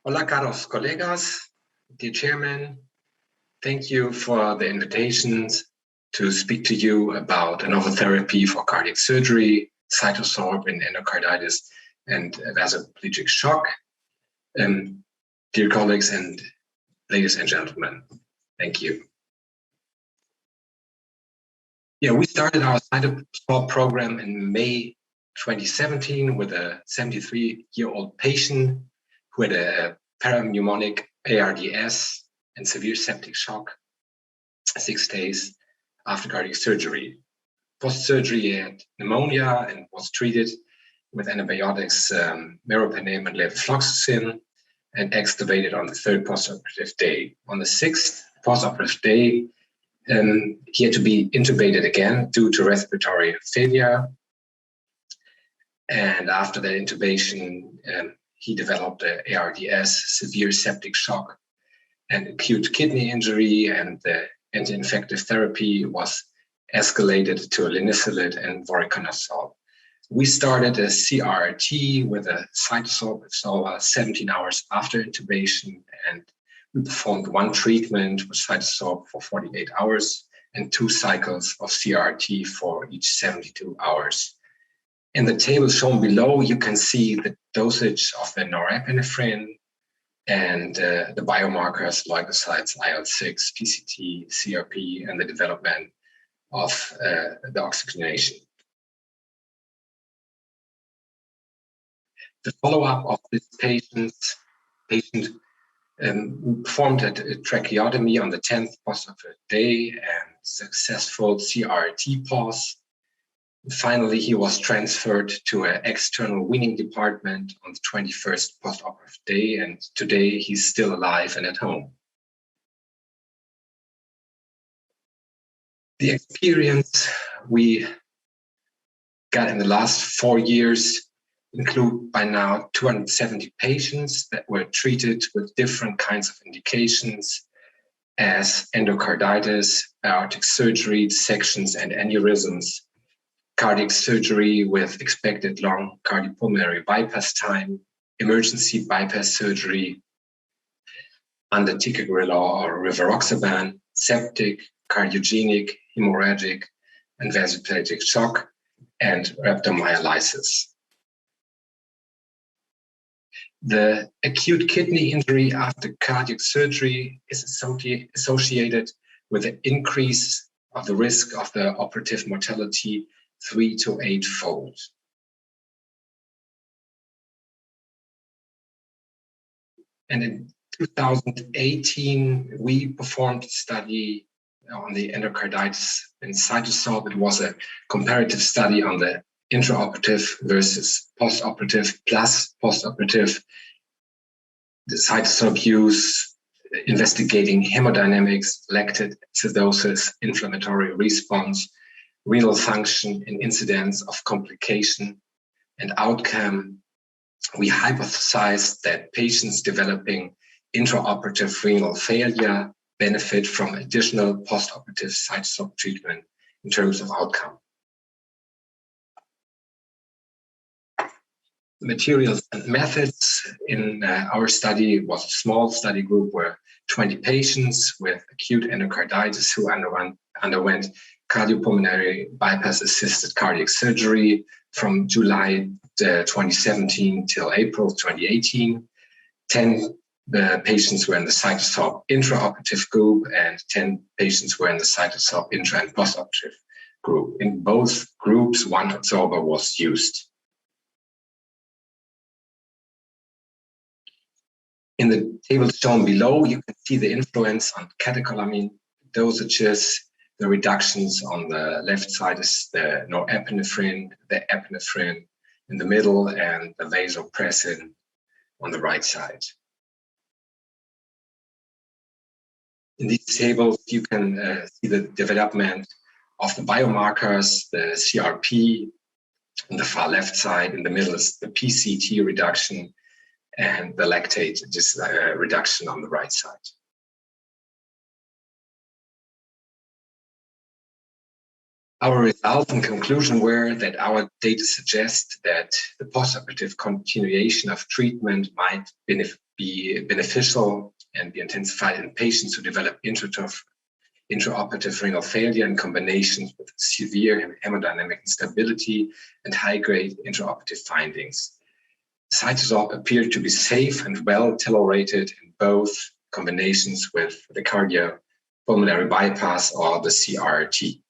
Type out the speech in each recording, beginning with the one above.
Hola, caros colegas, dear chairman. Thank you for the invitations to speak to you about a novel therapy for cardiac surgery, CytoSorb in endocarditis and vasoplegic shock. Dear colleagues and ladies and gentlemen, thank you. Yeah, we started our CytoSorb program in May 2017 with a 73-year-old patient who had a parapneumonic ARDS and severe septic shock 6 days after cardiac surgery. Post-surgery, he had pneumonia and was treated with antibiotics, meropenem and levofloxacin, and extubated on the 3rd postoperative day. On the 6th postoperative day, he had to be intubated again due to respiratory failure. And after the intubation, he developed a ARDS, severe septic shock, and acute kidney injury, and the anti-infective therapy was escalated to linezolid and voriconazole. We started a CRRT with a CytoSorb absolver 17 hours after intubation, and we performed 1 treatment with CytoSorb for 48 hours and 2 cycles of CRRT for each 72 hours. In the table shown below, you can see the dosage of the norepinephrine and the biomarkers, leukocytes, IL-6, PCT, CRP, and the development of the oxygenation. The follow-up of this patient performed a tracheotomy on the 10th postoperative day and successful CRRT pause. Finally, he was transferred to an external weaning department on the 21st postoperative day, and today he's still alive and at home. The experience we got in the last 4 years include by now 270 patients that were treated with different kinds of indications as endocarditis, aortic surgery, dissections and aneurysms, cardiac surgery with expected long cardiopulmonary bypass time, emergency bypass surgery under ticagrelor or rivaroxaban, septic, cardiogenic, hemorrhagic, and vasoplegic shock, and rhabdomyolysis. The acute kidney injury after cardiac surgery is associated with an increase of the risk of the operative mortality 3 to 8-fold. And in 2018, we performed a study on the endocarditis and CytoSorb. It was a comparative study on the intraoperative versus postoperative plus postoperative, the CytoSorb use, investigating hemodynamics, lactate acidosis, inflammatory response, renal function, and incidence of complication and outcome. We hypothesized that patients developing intraoperative renal failure benefit from additional postoperative CytoSorb treatment in terms of outcome. Materials and methods in our study was a small study group where 20 patients with acute endocarditis who underwent cardiopulmonary bypass-assisted cardiac surgery from July 2017 till April 2018. 10 patients were in the CytoSorb intraoperative group and 10 patients were in the CytoSorb intra and postoperative group. In both groups, 1 absorber was used. In the table shown below, you can see the influence on catecholamine dosages. The reductions on the left side is the norepinephrine, the epinephrine in the middle, and the vasopressin on the right side. In these tables, you can see the development of the biomarkers, the CRP on the far left side. In the middle is the PCT reduction, and the lactate reduction on the right side. Our results and conclusion were that our data suggest that the postoperative continuation of treatment might be beneficial and be intensified in patients who develop intraoperative renal failure in combination with severe hemodynamic instability and high-grade intraoperative findings. CytoSorb appeared to be safe and well tolerated in both combinations with the cardiopulmonary bypass or the CRRT.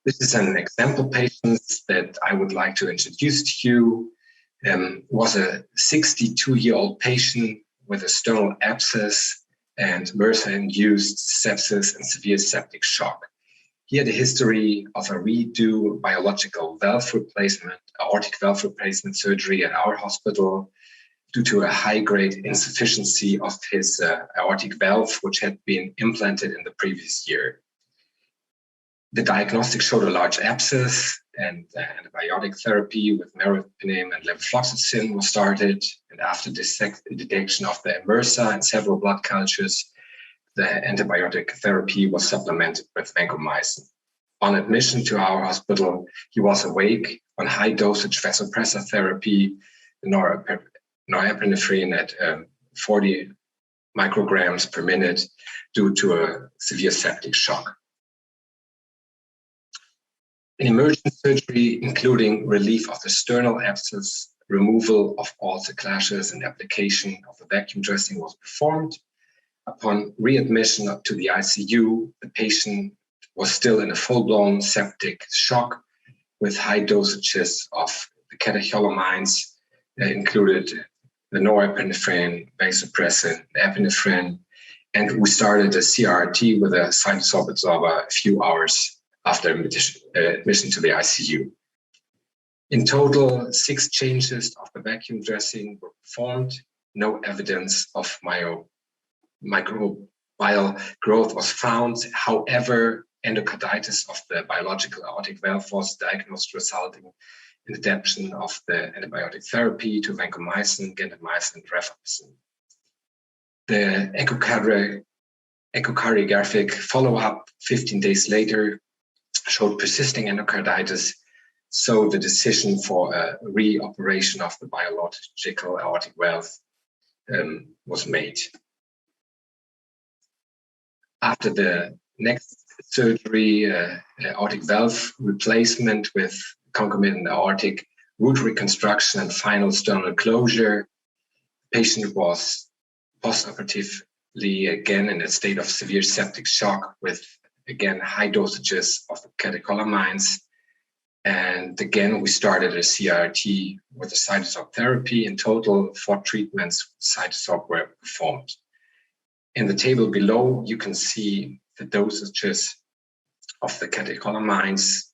This is an example patient that I would like to introduce to you. Was a 62-year-old patient with a sternal abscess and MRSA-induced sepsis and severe septic shock. He had a history of a redo biological valve replacement, aortic valve replacement surgery at our hospital due to a high-grade insufficiency of his aortic valve, which had been implanted in the previous year. The diagnostic showed a large abscess, and antibiotic therapy with meropenem and levofloxacin was started. And after detection of the MRSA and several blood cultures, the antibiotic therapy was supplemented with vancomycin. On admission to our hospital, he was awake on high-dosage vasopressor therapy, norepinephrine at 40 micrograms per minute due to a severe septic shock. An emergent surgery, including relief of the sternal abscess, removal of all the clashes, and application of the vacuum dressing was performed. Upon readmission to the ICU, the patient was still in a full-blown septic shock with high dosages of the catecholamines, included the norepinephrine, vasopressin, epinephrine, and we started a CRRT with a CytoSorb absorber a few hours after admission to the ICU. In total, 6 changes of the vacuum dressing were performed. No evidence of microbial growth was found. However, endocarditis of the biological aortic valve was diagnosed, resulting in adaptation of the antibiotic therapy to vancomycin, gentamicin, and rifampicin. The echocardiographic follow-up 15 days later showed persisting endocarditis, so the decision for a reoperation of the biological aortic valve was made. After the next surgery, aortic valve replacement with concomitant aortic root reconstruction and final sternal closure, the patient was postoperatively again in a state of severe septic shock with again high dosages of the catecholamines. And again, we started a CRRT with a CytoSorb therapy. In total, 4 treatments with CytoSorb were performed. In the table below, you can see the dosages of the catecholamines.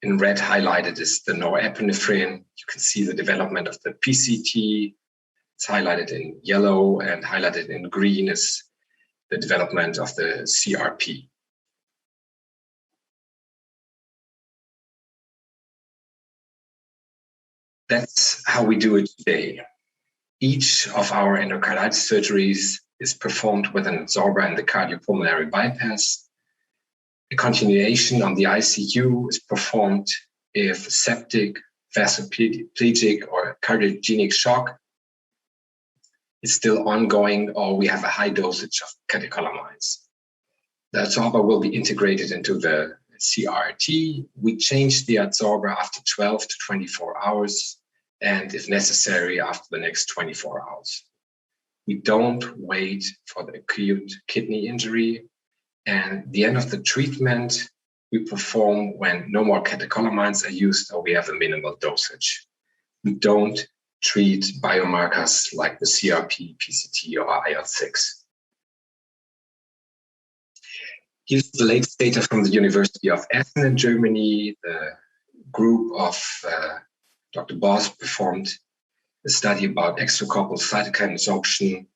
In red highlighted is the norepinephrine. You can see the development of the PCT. It's highlighted in yellow, and highlighted in green is the development of the CRP. That's how we do it today. Each of our endocarditis surgeries is performed with an absorber and the cardiopulmonary bypass. A continuation on the ICU is performed if septic, vasoplegic, or cardiogenic shock is still ongoing, or we have a high dosage of catecholamines. The absorber will be integrated into the CRRT. We change the absorber after 12 to 24 hours, and if necessary, after the next 24 hours. We don't wait for the acute kidney injury, and the end of the treatment we perform when no more catecholamines are used or we have a minimal dosage. We don't treat biomarkers like the CRP, PCT, or IL-6. Here's the latest data from the University of Essen in Germany. The group of Dr. Boss performed a study about extracorporeal cytokine absorption,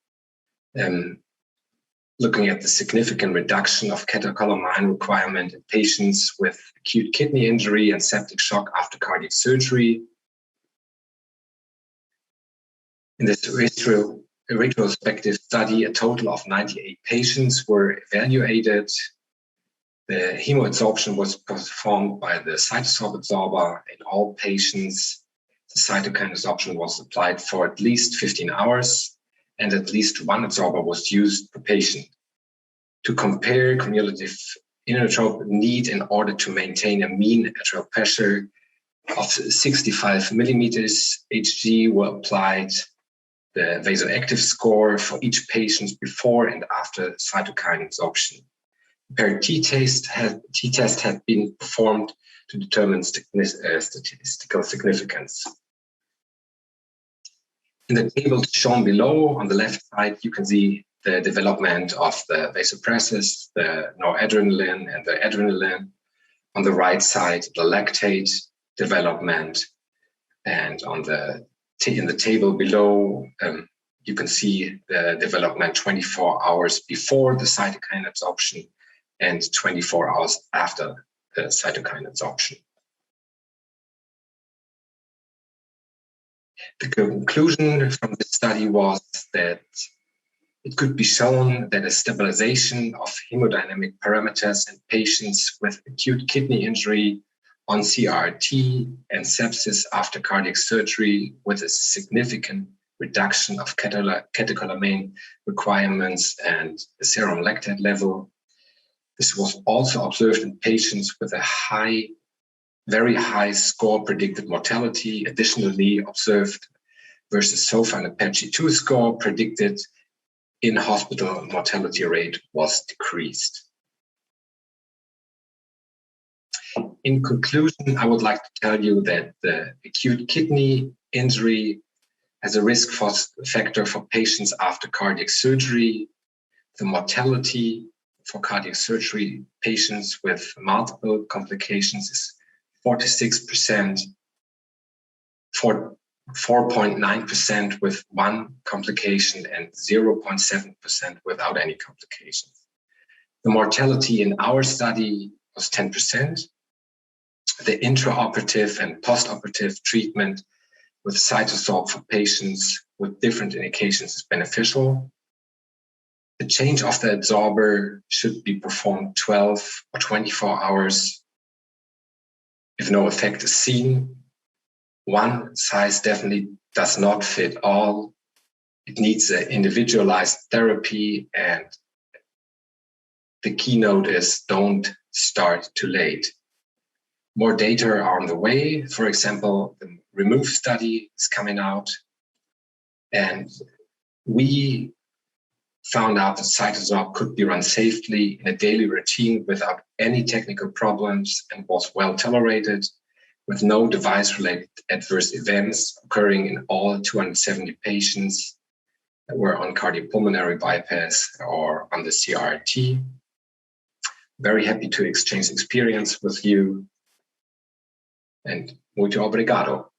looking at the significant reduction of catecholamine requirement in patients with acute kidney injury and septic shock after cardiac surgery. In this retrospective study, a total of 98 patients were evaluated. The hemoadsorption was performed by the CytoSorb absorber in all patients. The cytokine adsorption was applied for at least 15 hours, and at least one adsorber was used per patient. To compare cumulative inotrope need in order to maintain a mean atrial pressure of 65 millimeters Hg were applied the vasoactive score for each patient before and after cytokine adsorption. Paired t-test had been performed to determine statistical significance. In the table shown below, on the left side, you can see the development of the vasopressors, the noradrenaline and the adrenaline. On the right side, the lactate development. And in the table below, you can see the development 24 hours before the cytokine adsorption and 24 hours after the cytokine adsorption. The conclusion from this study was that it could be shown that a stabilization of hemodynamic parameters in patients with acute kidney injury on CRRT and sepsis after cardiac surgery with a significant reduction of catecholamine requirements and the serum lactate level. This was also observed in patients with a very high score predicted mortality, additionally observed versus SOFA and Apache 2 score predicted in hospital mortality rate was decreased. In conclusion, I would like to tell you that the acute kidney injury has a risk factor for patients after cardiac surgery. The mortality for cardiac surgery patients with multiple complications is 46%, 4.9% with one complication, and 0.7% without any complications. The mortality in our study was 10%. The intraoperative and postoperative treatment with CytoSorb for patients with different indications is beneficial. The change of the adsorber should be performed 12 or 24 hours if no effect is seen. One size definitely does not fit all. It needs an individualized therapy, and the keynote is don't start too late. More data are on the way. For example, the REMOVE study is coming out, and we found out that CytoSorb could be run safely in a daily routine without any technical problems and was well tolerated, with no device-related adverse events occurring in all 270 patients that were on cardiopulmonary bypass or on the CRRT. Very happy to exchange experience with you, and muito obrigado.